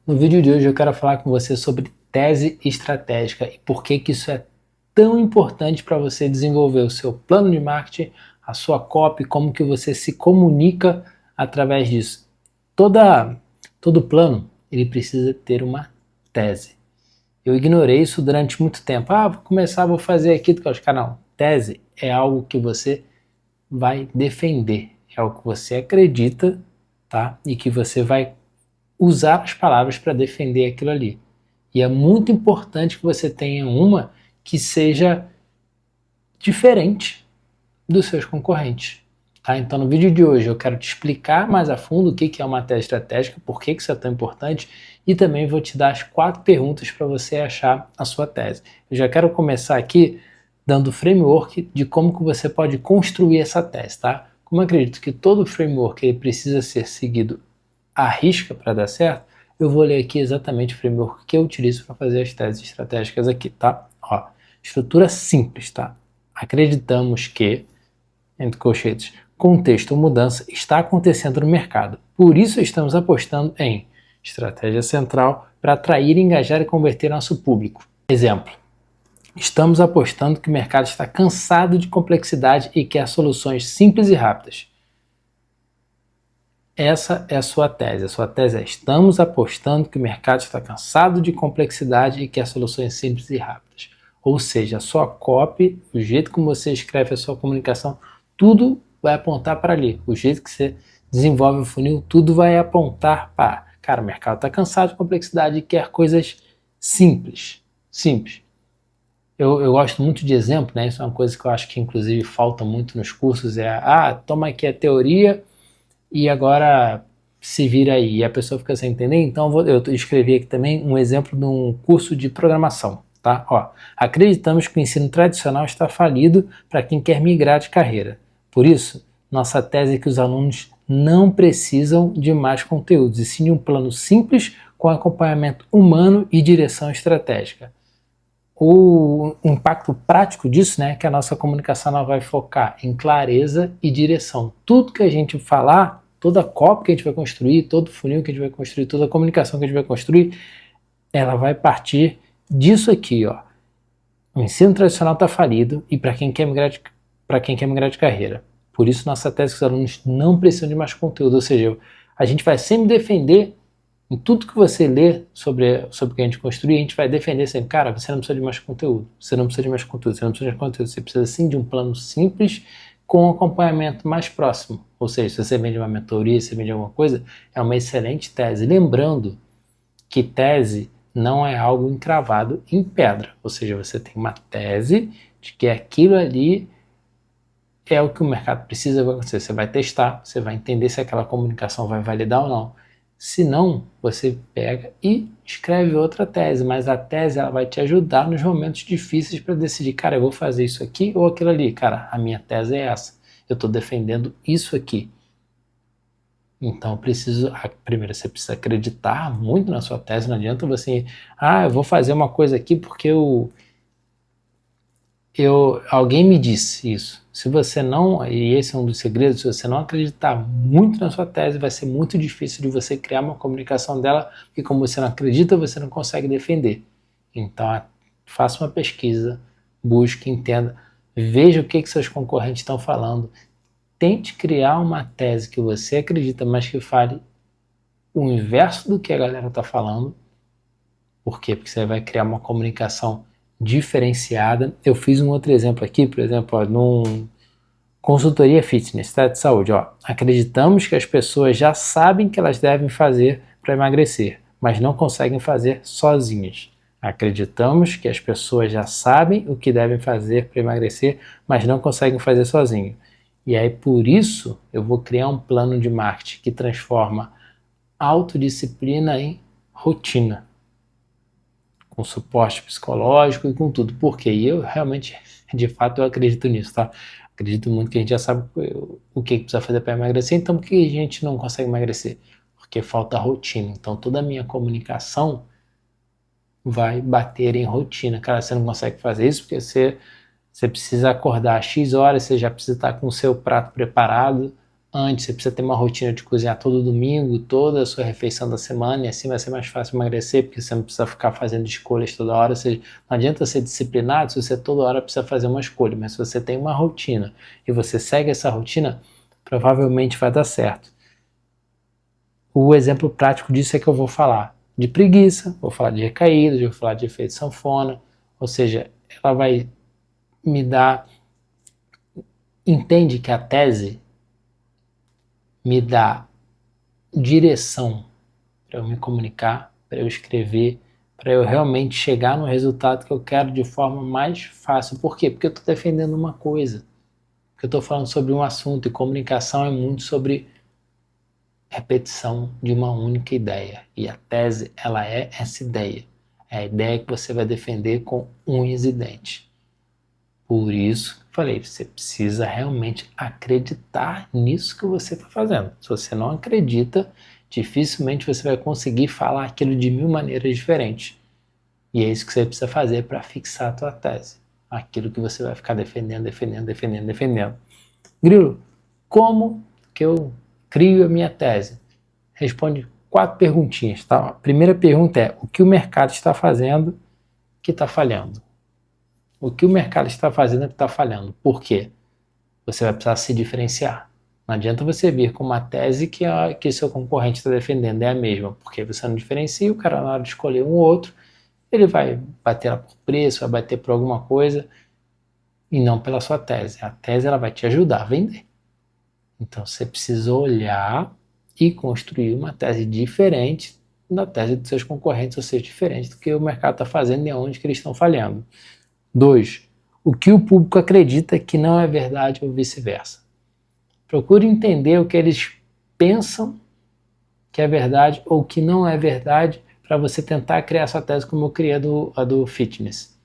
No vídeo de hoje eu quero falar com você sobre tese estratégica e por que isso é tão importante para você desenvolver o seu plano de marketing, a sua copy, como que você se comunica através disso. Todo plano ele precisa ter uma tese. Eu ignorei isso durante muito tempo. Vou começar, vou fazer aqui, não. Tese é algo que você vai defender, é algo que você acredita, tá? E que você vai usar as palavras para defender aquilo ali. E é muito importante que você tenha uma que seja diferente dos seus concorrentes. Tá? Então, no vídeo de hoje, eu quero te explicar mais a fundo o que é uma tese estratégica, por que isso é tão importante, e também vou te dar as 4 perguntas para você achar a sua tese. Eu já quero começar aqui dando o framework de como que você pode construir essa tese. Tá? Como eu acredito que todo framework ele precisa ser seguido à risca para dar certo, eu vou ler aqui exatamente o framework que eu utilizo para fazer as teses estratégicas aqui, tá? Ó, estrutura simples, tá? Acreditamos que, entre colchetes, contexto ou mudança está acontecendo no mercado. Por isso estamos apostando em estratégia central para atrair, engajar e converter nosso público. Exemplo. Estamos apostando que o mercado está cansado de complexidade e quer soluções simples e rápidas. Essa é a sua tese. A sua tese é: estamos apostando que o mercado está cansado de complexidade e quer soluções simples e rápidas. Ou seja, a sua copy, o jeito como você escreve a sua comunicação, tudo vai apontar para ali. O jeito que você desenvolve o funil, tudo vai apontar para, cara, o mercado está cansado de complexidade e quer coisas simples. Simples. Eu gosto muito de exemplo, né? Isso é uma coisa que eu acho que inclusive falta muito nos cursos, toma aqui a teoria e agora se vira aí. E a pessoa fica sem entender, então eu escrevi aqui também um exemplo de um curso de programação. Tá? Ó, acreditamos que o ensino tradicional está falido para quem quer migrar de carreira. Por isso, nossa tese é que os alunos não precisam de mais conteúdos, e sim de um plano simples com acompanhamento humano e direção estratégica. O impacto prático disso, né, é que a nossa comunicação ela vai focar em clareza e direção. Tudo que a gente falar, toda a copy que a gente vai construir, todo funil que a gente vai construir, toda a comunicação que a gente vai construir, ela vai partir disso aqui, ó. O ensino tradicional está falido e para quem quer migrar de carreira. Por isso nossa tese é que os alunos não precisam de mais conteúdo, ou seja, a gente vai sempre defender. Em tudo que você lê sobre o que a gente construir, a gente vai defender sempre, cara, você não precisa de mais conteúdo, você não precisa de mais conteúdo, você não precisa de mais conteúdo, você precisa sim de um plano simples com um acompanhamento mais próximo. Ou seja, se você vende uma mentoria, se você vende alguma coisa, é uma excelente tese. Lembrando que tese não é algo encravado em pedra, ou seja, você tem uma tese de que aquilo ali é o que o mercado precisa acontecer. Você vai testar, você vai entender se aquela comunicação vai validar ou não. Se não, você pega e escreve outra tese, mas a tese ela vai te ajudar nos momentos difíceis para decidir, cara, eu vou fazer isso aqui ou aquilo ali. Cara, a minha tese é essa. Eu estou defendendo isso aqui. Então, primeiro você precisa acreditar muito na sua tese. Não adianta você, eu vou fazer uma coisa aqui porque alguém me disse isso. Se você não, e esse é um dos segredos, se você não acreditar muito na sua tese, vai ser muito difícil de você criar uma comunicação dela, porque como você não acredita, você não consegue defender. Então, faça uma pesquisa, busque, entenda, veja o que seus concorrentes estão falando, tente criar uma tese que você acredita, mas que fale o inverso do que a galera está falando. Por quê? Porque você vai criar uma comunicação diferenciada. Eu fiz um outro exemplo aqui, por exemplo, num consultoria fitness, tá? De saúde. Acreditamos que as pessoas já sabem o que elas devem fazer para emagrecer, mas não conseguem fazer sozinhas. Acreditamos que as pessoas já sabem o que devem fazer para emagrecer, mas não conseguem fazer sozinho. E aí, por isso, eu vou criar um plano de marketing que transforma autodisciplina em rotina, com suporte psicológico e com tudo. Por quê? E eu realmente, de fato, eu acredito nisso, tá? Acredito muito que a gente já sabe o que precisa fazer para emagrecer, então por que a gente não consegue emagrecer? Porque falta rotina. Então toda a minha comunicação vai bater em rotina. Cara, você não consegue fazer isso porque você precisa acordar às X horas, você já precisa estar com o seu prato preparado antes, você precisa ter uma rotina de cozinhar todo domingo, toda a sua refeição da semana, e assim vai ser mais fácil emagrecer, porque você não precisa ficar fazendo escolhas toda hora. Ou seja, não adianta ser disciplinado se você toda hora precisa fazer uma escolha, mas se você tem uma rotina e você segue essa rotina, provavelmente vai dar certo. O exemplo prático disso é que eu vou falar de preguiça, vou falar de recaídas, vou falar de efeito sanfona, ou seja, ela vai me dar... Entende que a tese me dá direção para eu me comunicar, para eu escrever, para eu realmente chegar no resultado que eu quero de forma mais fácil. Por quê? Porque eu estou defendendo uma coisa, porque eu estou falando sobre um assunto, e comunicação é muito sobre repetição de uma única ideia. E a tese, ela é essa ideia. É a ideia que você vai defender com unhas e dentes. Por isso, falei, você precisa realmente acreditar nisso que você está fazendo. Se você não acredita, dificilmente você vai conseguir falar aquilo de 1000 maneiras diferentes. E é isso que você precisa fazer para fixar a tua tese. Aquilo que você vai ficar defendendo. Grilo, como que eu crio a minha tese? Responde 4 perguntinhas, tá? A primeira pergunta é: o que o mercado está fazendo que está falhando? O que o mercado está fazendo que está falhando? Por quê? Você vai precisar se diferenciar. Não adianta você vir com uma tese que seu concorrente está defendendo é a mesma, porque você não diferencia, o cara na hora de escolher um ou outro, ele vai bater lá por preço, vai bater por alguma coisa, e não pela sua tese. A tese ela vai te ajudar a vender. Então você precisa olhar e construir uma tese diferente da tese dos seus concorrentes, ou seja, diferente do que o mercado está fazendo e onde que eles estão falhando. 2. O que o público acredita que não é verdade ou vice-versa. Procure entender o que eles pensam que é verdade ou que não é verdade para você tentar criar sua tese como eu criei a do fitness.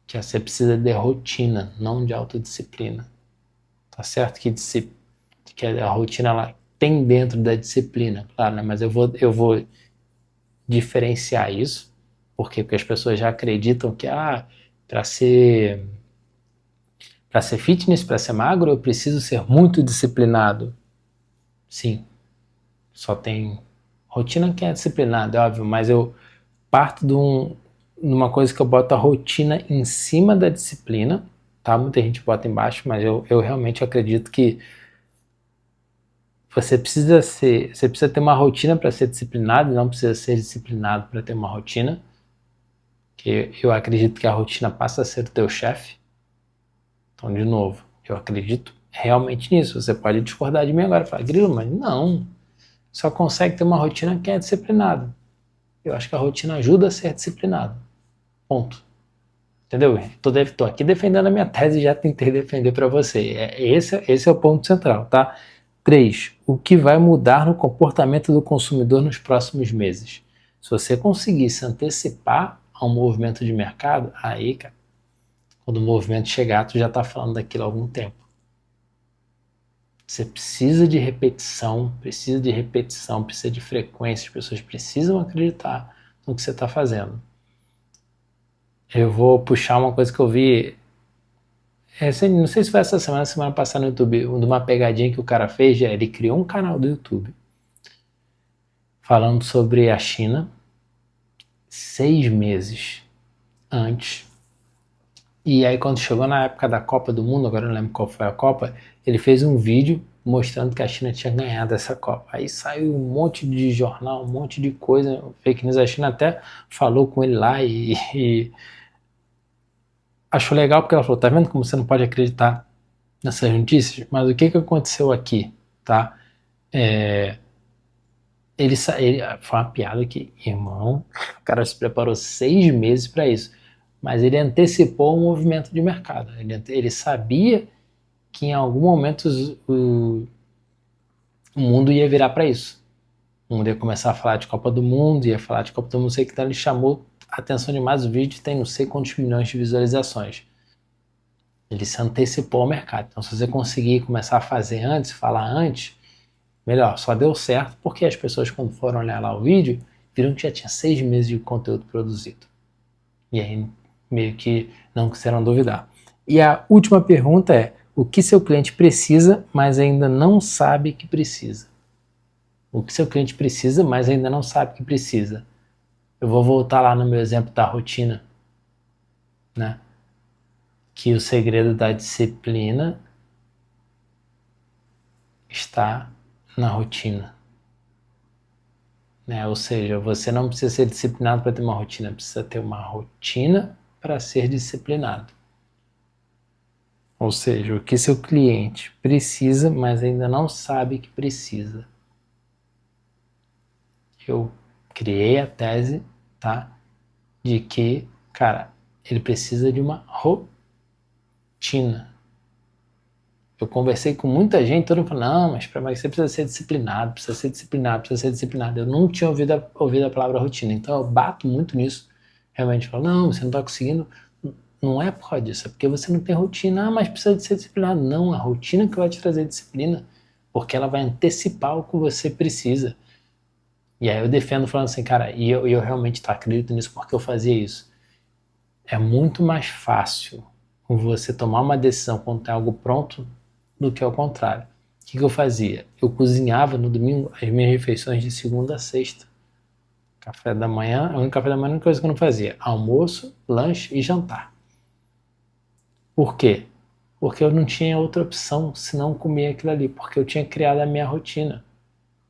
Que você precisa de rotina, não de autodisciplina. Tá certo que a rotina ela tem dentro da disciplina, claro, né? Mas eu vou diferenciar isso. Por quê? Porque as pessoas já acreditam que para ser fitness, para ser magro, eu preciso ser muito disciplinado. Sim, só tem rotina que é disciplinada, é óbvio, mas eu parto de uma coisa que eu boto a rotina em cima da disciplina, tá? Muita gente bota embaixo, mas eu realmente acredito que você precisa ter uma rotina para ser disciplinado, não precisa ser disciplinado para ter uma rotina. Que eu acredito que a rotina passa a ser o teu chefe. Então, de novo, eu acredito realmente nisso. Você pode discordar de mim agora e falar: Grilo, mas não, só consegue ter uma rotina quem é disciplinado. Eu acho que a rotina ajuda a ser disciplinado. Ponto. Entendeu? Tô aqui defendendo a minha tese e já tentei defender para você. Esse é o ponto central, tá? 3. O que vai mudar no comportamento do consumidor nos próximos meses? Se você conseguir se antecipar a um movimento de mercado, aí, cara, quando o movimento chegar, tu já está falando daquilo há algum tempo. Você precisa de repetição, precisa de frequência, as pessoas precisam acreditar no que você está fazendo. Eu vou puxar uma coisa que eu vi, não sei se foi essa semana passada no YouTube, de uma pegadinha que o cara fez, ele criou um canal do YouTube falando sobre a China 6 meses antes. E aí quando chegou na época da Copa do Mundo, agora eu não lembro qual foi a Copa, ele fez um vídeo mostrando que a China tinha ganhado essa Copa. Aí saiu um monte de jornal, um monte de coisa, fake news. A China até falou com ele lá e achou legal porque ela falou: tá vendo como você não pode acreditar nessas notícias? Mas o que aconteceu aqui, tá? Foi uma piada que, irmão, o cara se preparou 6 meses para isso. Mas ele antecipou o movimento de mercado. Ele sabia que em algum momento o mundo ia virar para isso. O mundo ia começar a falar de Copa do Mundo, ia falar de Copa do Mundo, sei que então ele chamou a atenção demais. O vídeo tem não sei quantos milhões de visualizações. Ele se antecipou ao mercado. Então, se você conseguir começar a fazer antes, falar antes, melhor. Só deu certo porque as pessoas, quando foram olhar lá o vídeo, viram que já tinha 6 meses de conteúdo produzido. E aí, meio que não quiseram duvidar. E a última pergunta é: o que seu cliente precisa, mas ainda não sabe que precisa. O que seu cliente precisa, mas ainda não sabe que precisa. Eu vou voltar lá no meu exemplo da rotina, né? Que o segredo da disciplina está na rotina, né? Ou seja, você não precisa ser disciplinado para ter uma rotina, precisa ter uma rotina para ser disciplinado. Ou seja, o que seu cliente precisa, mas ainda não sabe que precisa. Eu criei a tese, tá? De que, cara, ele precisa de uma rotina. Eu conversei com muita gente, todo mundo falou, não, mas para emagrecer precisa ser disciplinado, precisa ser disciplinado, precisa ser disciplinado. Eu não tinha ouvido a palavra rotina, então eu bato muito nisso. Realmente falo, não, você não está conseguindo. Não é por causa disso, é porque você não tem rotina. Ah, mas precisa de ser disciplinado. Não, a rotina que vai te trazer disciplina, porque ela vai antecipar o que você precisa. E aí eu defendo falando assim, cara, e eu realmente acredito nisso porque eu fazia isso. É muito mais fácil você tomar uma decisão quando tem algo pronto do que ao contrário. O que eu fazia? Eu cozinhava no domingo as minhas refeições de segunda a sexta. Café da manhã, a única coisa que eu não fazia. Almoço, lanche e jantar. Por quê? Porque eu não tinha outra opção senão comer aquilo ali, porque eu tinha criado a minha rotina,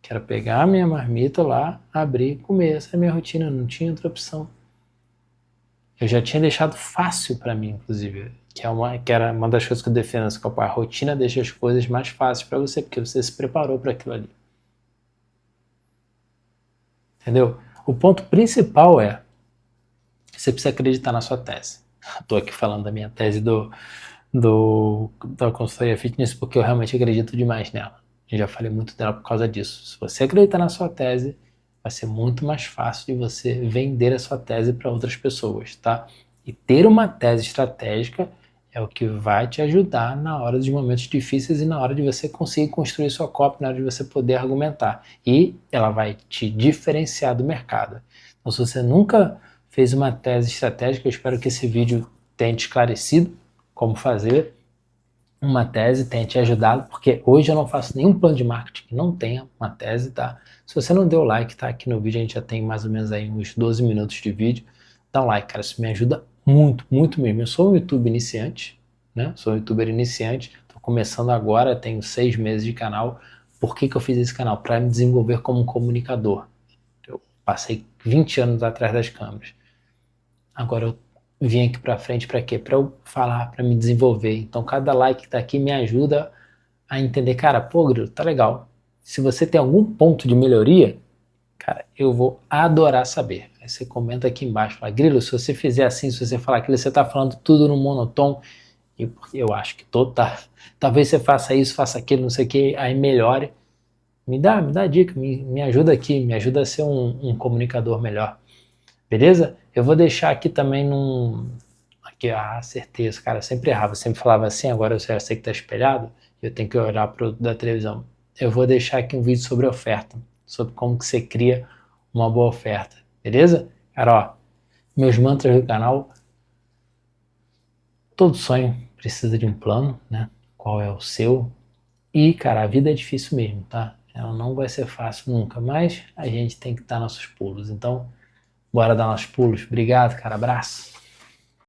que era pegar a minha marmita lá, abrir e comer. Essa é a minha rotina, não tinha outra opção. Eu já tinha deixado fácil para mim, inclusive, que era uma das coisas que eu defendo, assim, a rotina deixa as coisas mais fáceis para você, porque você se preparou para aquilo ali. Entendeu? O ponto principal é, você precisa acreditar na sua tese. Estou aqui falando da minha tese da consultoria fitness porque eu realmente acredito demais nela. Eu já falei muito dela por causa disso. Se você acreditar na sua tese, vai ser muito mais fácil de você vender a sua tese para outras pessoas, tá? E ter uma tese estratégica é o que vai te ajudar na hora dos momentos difíceis e na hora de você conseguir construir sua copy, na hora de você poder argumentar. E ela vai te diferenciar do mercado. Então, se você nunca fez uma tese estratégica, eu espero que esse vídeo tenha te esclarecido como fazer uma tese, tenha te ajudado, porque hoje eu não faço nenhum plano de marketing que não tenha uma tese, tá? Se você não deu like, tá aqui no vídeo, a gente já tem mais ou menos aí uns 12 minutos de vídeo. Dá um like, cara, isso me ajuda muito, muito mesmo. Eu sou um YouTube iniciante, né? Sou um YouTuber iniciante, tô começando agora, tenho 6 meses de canal. Por que eu fiz esse canal? Para me desenvolver como um comunicador. Eu passei 20 anos atrás das câmeras. Agora eu vim aqui pra frente para quê? Para eu falar, para me desenvolver. Então cada like que tá aqui me ajuda a entender, cara, pô, Grilo, tá legal. Se você tem algum ponto de melhoria, cara, eu vou adorar saber. Aí você comenta aqui embaixo, fala, Grilo, se você fizer assim, se você falar aquilo, você tá falando tudo no monotom, e eu acho que talvez você faça isso, faça aquilo, não sei o que, aí melhore. Me dá dica, me ajuda aqui, me ajuda a ser um comunicador melhor. Beleza? Eu vou deixar aqui também Aqui, certeza, cara, eu sempre errava, eu sempre falava assim, agora eu já sei que tá espelhado, eu tenho que olhar pro da televisão. Eu vou deixar aqui um vídeo sobre oferta, sobre como que você cria uma boa oferta, beleza? Cara, ó, meus mantras do canal, todo sonho precisa de um plano, né? Qual é o seu? E, cara, a vida é difícil mesmo, tá? Ela não vai ser fácil nunca, mas a gente tem que dar nossos pulos. Então, bora dar nossos pulos. Obrigado, cara. Abraço.